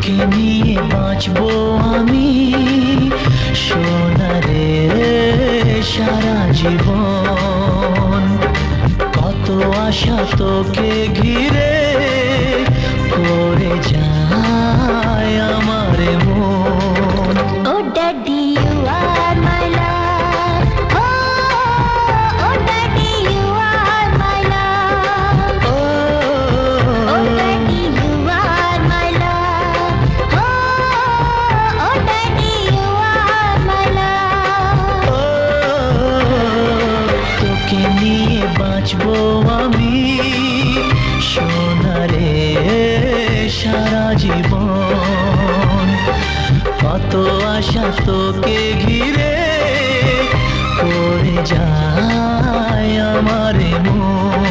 তোকে নিয়ে বাঁচবো আমি সোনারে সারা জীবন। কত আশা তোকে ঘিরে করে যায় আমার মন। Oh daddy you are my love, oh daddy you are my love, oh daddy you are my love, oh daddy you are my love. তোকে নিয়ে বাঁচবো আমি সোনারে সারা জীবন। কত আশা তোকে ঘিরে করে যায় আমার মন।